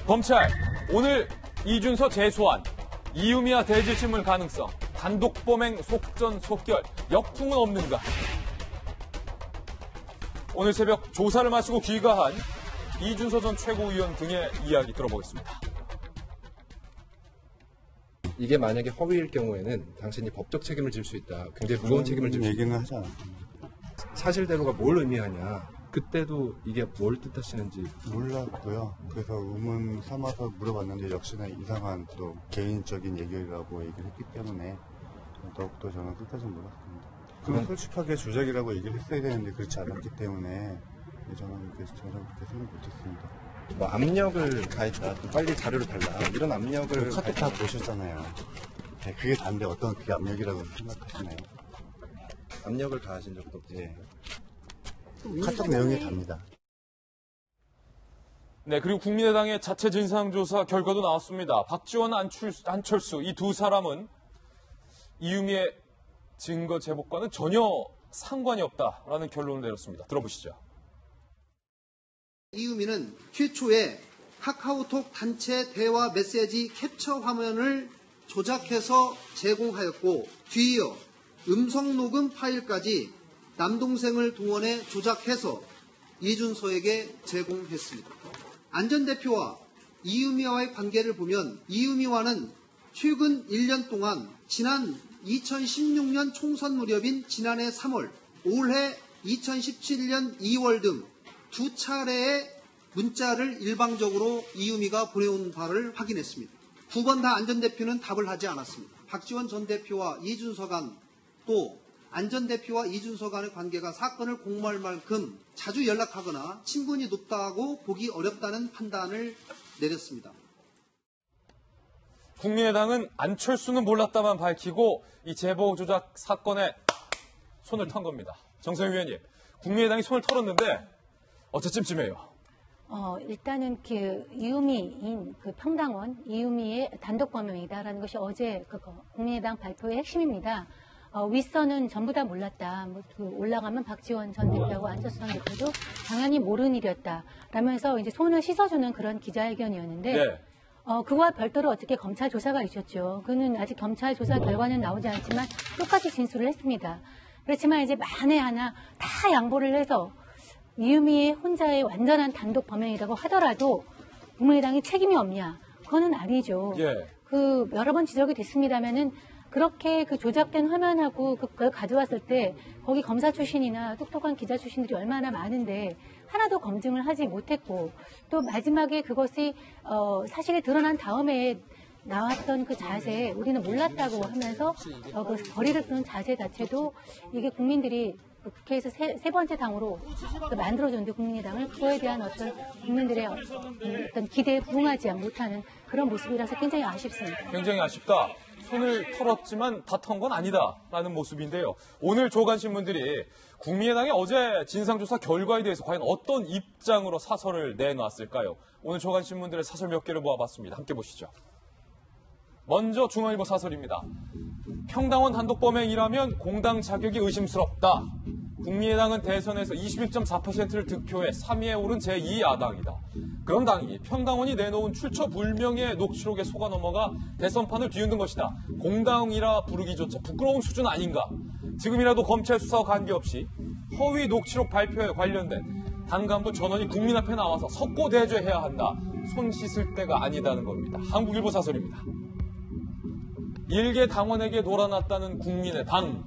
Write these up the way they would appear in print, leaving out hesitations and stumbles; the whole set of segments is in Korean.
검찰, 오늘 이준서 재소환, 이유미와 대질신문 가능성, 단독 범행 속전속결, 역풍은 없는가? 오늘 새벽 조사를 마치고 귀가한 이준서 전 최고위원 등의 이야기 들어보겠습니다. 이게 만약에 허위일 경우에는 당신이 법적 책임을 질 수 있다. 굉장히 무거운 책임을 질 수 있다. 얘기는 하지 않았습니다. 사실대로가 뭘 의미하냐. 그때도 이게 뭘 뜻하시는지 몰랐고요. 그래서 의문 삼아서 물어봤는데 역시나 이상한 또 개인적인 얘기라고 얘기를 했기 때문에 더욱더 저는 끝까지 몰랐습니다. 그럼 솔직하게 조작이라고 얘기를 했어야 되는데 그렇지 않았기 때문에 저는 그렇게 생각 못했습니다. 뭐 압력을 가했다. 또 빨리 자료를 달라. 이런 압력을 카톡 다 보셨잖아요. 네, 그게 다인데 어떤 그게 압력이라고 생각하시나요? 압력을 가하신 적도 없지. 네. 카톡 내용이 답니다. 네, 그리고 국민의당의 자체 진상조사 결과도 나왔습니다. 박지원, 안철수 이 두 사람은 이유미의 증거 제보과는 전혀 상관이 없다라는 결론을 내렸습니다. 들어보시죠. 이유미는 최초에 카카오톡 단체 대화 메시지 캡처 화면을 조작해서 제공하였고 뒤이어 음성 녹음 파일까지 남동생을 동원해 조작해서 이준서에게 제공했습니다. 안 전 대표와 이유미와의 관계를 보면 이유미와는 최근 1년 동안 지난 2016년 총선 무렵인 지난해 3월, 올해 2017년 2월 등 두 차례의 문자를 일방적으로 이유미가 보내온 바를 확인했습니다. 두 번 다 안 전 대표는 답을 하지 않았습니다. 박지원 전 대표와 이준서 간 또 안 전 대표와 이준서 간의 관계가 사건을 공모할 만큼 자주 연락하거나 친분이 높다고 보기 어렵다는 판단을 내렸습니다. 국민의당은 안철수는 몰랐다만 밝히고 이 제보 조작 사건에 손을 턴 겁니다. 정세영 위원님, 국민의당이 손을 털었는데 어째쯤쯤해요? 일단은 그 이유미인 그 평당원 이유미의 단독 범행이다라는 것이 어제 국민의당 발표의 핵심입니다. 윗선은 전부 다 몰랐다. 올라가면 박지원 전 대표하고 안철수 전 대표도 당연히 모르는 일이었다. 라면서 이제 손을 씻어주는 그런 기자회견이었는데, 네. 그와 별도로 어떻게 검찰 조사가 있었죠. 그는 아직 검찰 조사 결과는 나오지 않지만 똑같이 진술을 했습니다. 그렇지만 이제 만에 하나 다 양보를 해서 이유미의 혼자의 완전한 단독 범행이라고 하더라도 국민의당이 책임이 없냐? 그거는 아니죠. 예. 여러 번 지적이 됐습니다면은 그렇게 그 조작된 화면하고 그걸 가져왔을 때 거기 검사 출신이나 똑똑한 기자 출신들이 얼마나 많은데 하나도 검증을 하지 못했고 또 마지막에 그것이 사실이 드러난 다음에 나왔던 그 자세 우리는 몰랐다고 하면서 그 거리를 두는 자세 자체도 이게 국민들이 국회에서 세 번째 당으로 만들어줬는데 국민의당을 그거에 대한 어떤 국민들의 어떤 기대에 부응하지 못하는 그런 모습이라서 굉장히 아쉽습니다. 굉장히 아쉽다. 손을 털었지만 다 턴 건 아니다라는 모습인데요. 오늘 조간신문들이 국민의당의 어제 진상조사 결과에 대해서 과연 어떤 입장으로 사설을 내놨을까요? 오늘 조간신문들의 사설 몇 개를 모아봤습니다. 함께 보시죠. 먼저 중앙일보 사설입니다. 평당원 단독 범행이라면 공당 자격이 의심스럽다. 국민의당은 대선에서 21.4%를 득표해 3위에 오른 제2야당이다. 그런 당이 평당원이 내놓은 출처 불명의 녹취록에 속아 넘어가 대선판을 뒤흔든 것이다. 공당이라 부르기조차 부끄러운 수준 아닌가. 지금이라도 검찰 수사와 관계없이 허위 녹취록 발표에 관련된 당 간부 전원이 국민 앞에 나와서 석고대죄해야 한다. 손 씻을 때가 아니다는 겁니다. 한국일보 사설입니다. 일개 당원에게 놀아났다는 국민의당.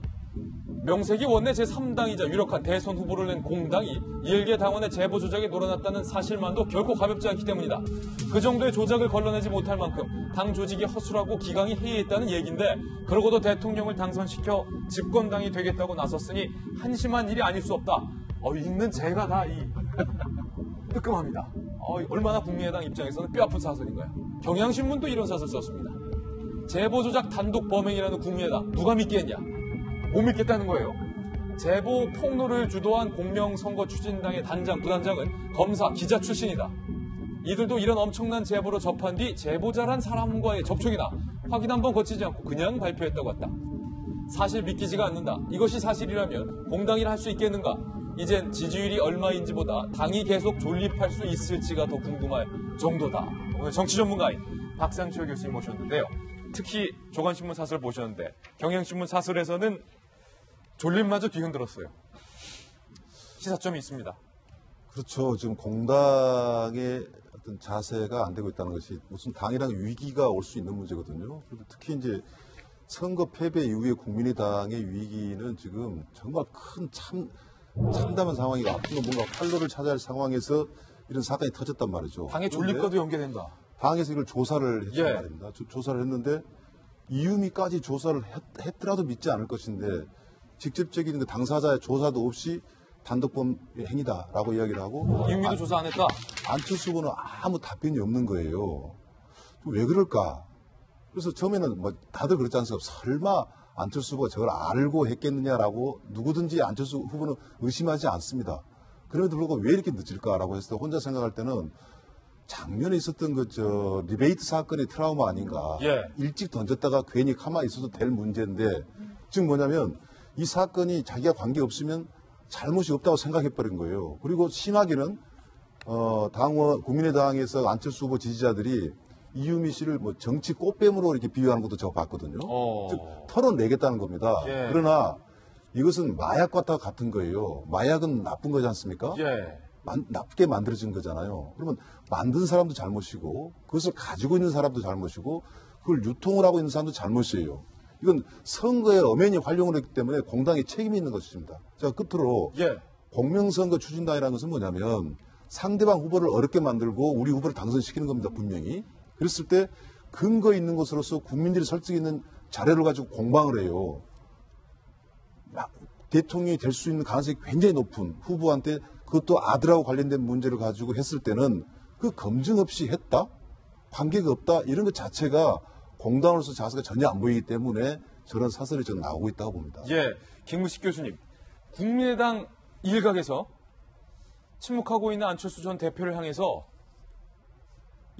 명색이 원내 제3당이자 유력한 대선 후보를 낸 공당이 일개 당원의 제보 조작에 놀아났다는 사실만도 결코 가볍지 않기 때문이다. 그 정도의 조작을 걸러내지 못할 만큼 당 조직이 허술하고 기강이 해이했다는 얘기인데 그러고도 대통령을 당선시켜 집권당이 되겠다고 나섰으니 한심한 일이 아닐 수 없다. 읽는 제가 다 뜨끔합니다. 얼마나 국민의당 입장에서는 뼈아픈 사설인가요? 경향신문도 이런 사설 썼습니다. 제보 조작 단독 범행이라는 국민의당 누가 믿겠냐? 못 믿겠다는 거예요. 제보 폭로를 주도한 공명선거 추진당의 단장, 부단장은 검사, 기자 출신이다. 이들도 이런 엄청난 제보를 접한 뒤 제보자란 사람과의 접촉이나 확인 한번 거치지 않고 그냥 발표했다고 했다. 사실 믿기지가 않는다. 이것이 사실이라면 공당이라 할 수 있겠는가? 이젠 지지율이 얼마인지보다 당이 계속 존립할 수 있을지가 더 궁금할 정도다. 오늘 정치 전문가인 박상철 교수님 모셨는데요. 특히 조간신문 사설 보셨는데 경향신문 사설에서는 존립마저 뒤흔들었어요. 시사점이 있습니다. 그렇죠. 지금 공당의 어떤 자세가 안 되고 있다는 것이 무슨 당이랑 위기가 올 수 있는 문제거든요. 그리고 특히 이제 선거 패배 이후에 국민의당의 위기는 지금 정말 큰 참담한 상황이고 앞으로 뭔가 활로를 찾아야 할 상황에서 이런 사건이 터졌단 말이죠. 당의 존립과도 연계된다. 당에서 이걸 조사를 했단 예. 말입니다. 조사를 했는데 이유미까지 조사를 했더라도 믿지 않을 것인데 직접적인 그 당사자의 조사도 없이 단독범 행위다라고 이야기를 하고 이유미도 조사 안 했다. 안철수 후보는 아무 답변이 없는 거예요. 왜 그럴까? 그래서 처음에는 뭐 다들 그렇지 않습니까? 설마 안철수 후보가 저걸 알고 했겠느냐라고 누구든지 안철수 후보는 의심하지 않습니다. 그럼에도 불구하고 왜 이렇게 늦을까라고 했을 때 혼자 생각할 때는 작년에 있었던 리베이트 사건의 트라우마 아닌가. 예. 일찍 던졌다가 괜히 가만히 있어도 될 문제인데 지금 뭐냐면 이 사건이 자기가 관계 없으면 잘못이 없다고 생각해버린 거예요. 그리고 심하게는 당원 국민의당에서 안철수 후보 지지자들이 이유미 씨를 뭐 정치 꽃뱀으로 이렇게 비유하는 것도 제가 봤거든요. 즉 털어내겠다는 겁니다. 예. 그러나 이것은 마약과 다 같은 거예요. 마약은 나쁜 거지 않습니까? 예. 나쁘게 만들어진 거잖아요. 그러면 만든 사람도 잘못이고 그것을 가지고 있는 사람도 잘못이고 그걸 유통을 하고 있는 사람도 잘못이에요. 이건 선거에 엄연히 활용을 했기 때문에 공당에 책임이 있는 것입니다. 자, 끝으로 예. 공명선거 추진단이라는 것은 뭐냐면 상대방 후보를 어렵게 만들고 우리 후보를 당선시키는 겁니다. 분명히. 그랬을 때 근거 있는 것으로서 국민들이 설득 있는 자료를 가지고 공방을 해요. 대통령이 될 수 있는 가능성이 굉장히 높은 후보한테 그것도 아들하고 관련된 문제를 가지고 했을 때는 그 검증 없이 했다? 관계가 없다? 이런 것 자체가 공당으로서 자세가 전혀 안 보이기 때문에 저런 사설이 저는 나오고 있다고 봅니다. 예. 김무식 교수님. 국민의당 일각에서 침묵하고 있는 안철수 전 대표를 향해서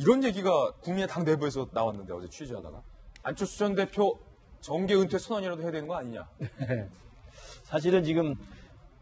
이런 얘기가 국민의당 내부에서 나왔는데 어제 취재하다가 안철수 전 대표 정계 은퇴 선언이라도 해야 되는 거 아니냐. 사실은 지금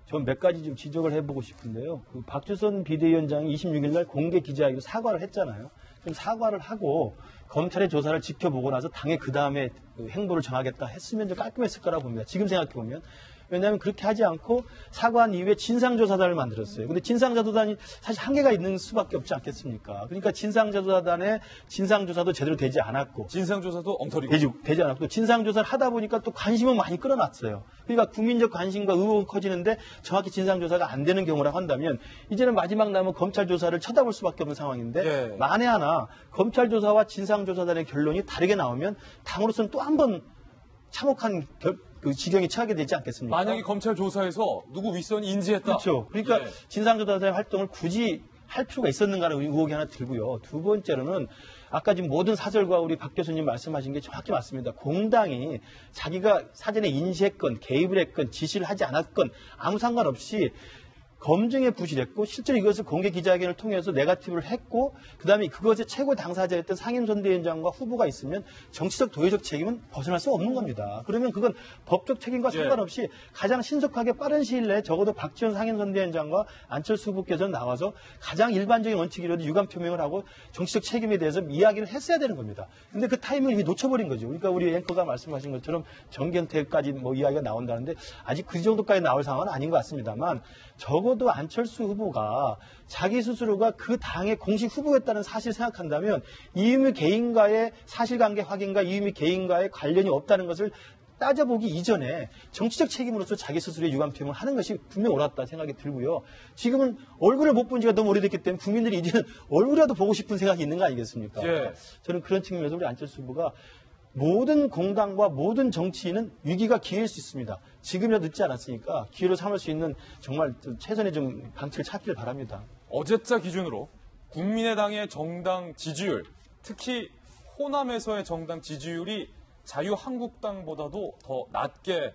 전 몇 가지 좀 지적을 해보고 싶은데요. 그 박주선 비대위원장이 26일 날 공개 기자회견 사과를 했잖아요. 좀 사과를 하고 검찰의 조사를 지켜보고 나서 당에 그 다음에 행보를 정하겠다 했으면 좀 깔끔했을 거라고 봅니다. 지금 생각해보면. 왜냐하면 그렇게 하지 않고 사과한 이후에 진상조사단을 만들었어요. 근데 진상조사단이 사실 한계가 있는 수밖에 없지 않겠습니까? 그러니까 진상조사단의 진상조사도 제대로 되지 않았고 진상조사도 엉터리고. 되지 않았고 또 진상조사를 하다 보니까 또 관심은 많이 끌어놨어요. 그러니까 국민적 관심과 의혹은 커지는데 정확히 진상조사가 안 되는 경우라고 한다면 이제는 마지막 남은 검찰 조사를 쳐다볼 수밖에 없는 상황인데 예. 만에 하나 검찰 조사와 진상조사단의 결론이 다르게 나오면 당으로서는 또 한 번 참혹한 그 지경에 처하게 되지 않겠습니까? 만약에 검찰 조사에서 누구 윗선이 인지했다. 그렇죠. 그러니까 예. 진상조사단의 활동을 굳이 할 필요가 있었는가는 의혹이 하나 들고요. 두 번째로는 아까 지금 모든 사설과 우리 박 교수님 말씀하신 게 정확히 맞습니다. 공당이 자기가 사전에 인지했건 개입을 했건 지시를 하지 않았건 아무 상관없이 검증에 부실했고 실제로 이것을 공개 기자회견을 통해서 네거티브를 했고 그다음에 그것의 최고 당사자였던 상임선대위원장과 후보가 있으면 정치적 도의적 책임은 벗어날 수 없는 겁니다. 그러면 그건 법적 책임과 상관없이 가장 신속하게 빠른 시일 내에 적어도 박지원 상임선대위원장과 안철수 후보께서 나와서 가장 일반적인 원칙이라도 유감 표명을 하고 정치적 책임에 대해서 이야기를 했어야 되는 겁니다. 근데 그 타이밍을 놓쳐버린 거죠. 그러니까 우리 앵커가 말씀하신 것처럼 정견태까지 뭐 이야기가 나온다는데 아직 그 정도까지 나올 상황은 아닌 것 같습니다만 적어도 안철수 후보가 자기 스스로가 그 당의 공식 후보였다는 사실을 생각한다면 이유미 개인과의 사실관계 확인과 이유미 개인과의 관련이 없다는 것을 따져보기 이전에 정치적 책임으로서 자기 스스로의 유감 표명을 하는 것이 분명 옳았다 생각이 들고요. 지금은 얼굴을 못 본 지가 너무 오래됐기 때문에 국민들이 이제는 얼굴이라도 보고 싶은 생각이 있는 거 아니겠습니까? 예. 저는 그런 측면에서 우리 안철수 후보가 모든 공당과 모든 정치인은 위기가 기회일 수 있습니다. 지금이라도 늦지 않았으니까 기회로 삼을 수 있는 정말 최선의 좀 방책을 찾기를 바랍니다. 어제자 기준으로 국민의당의 정당 지지율, 특히 호남에서의 정당 지지율이 자유한국당보다도 더 낮게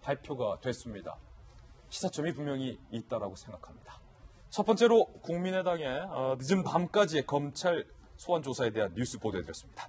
발표가 됐습니다. 시사점이 분명히 있다라고 생각합니다. 첫 번째로 국민의당의 늦은 밤까지의 검찰 소환 조사에 대한 뉴스 보도해드렸습니다.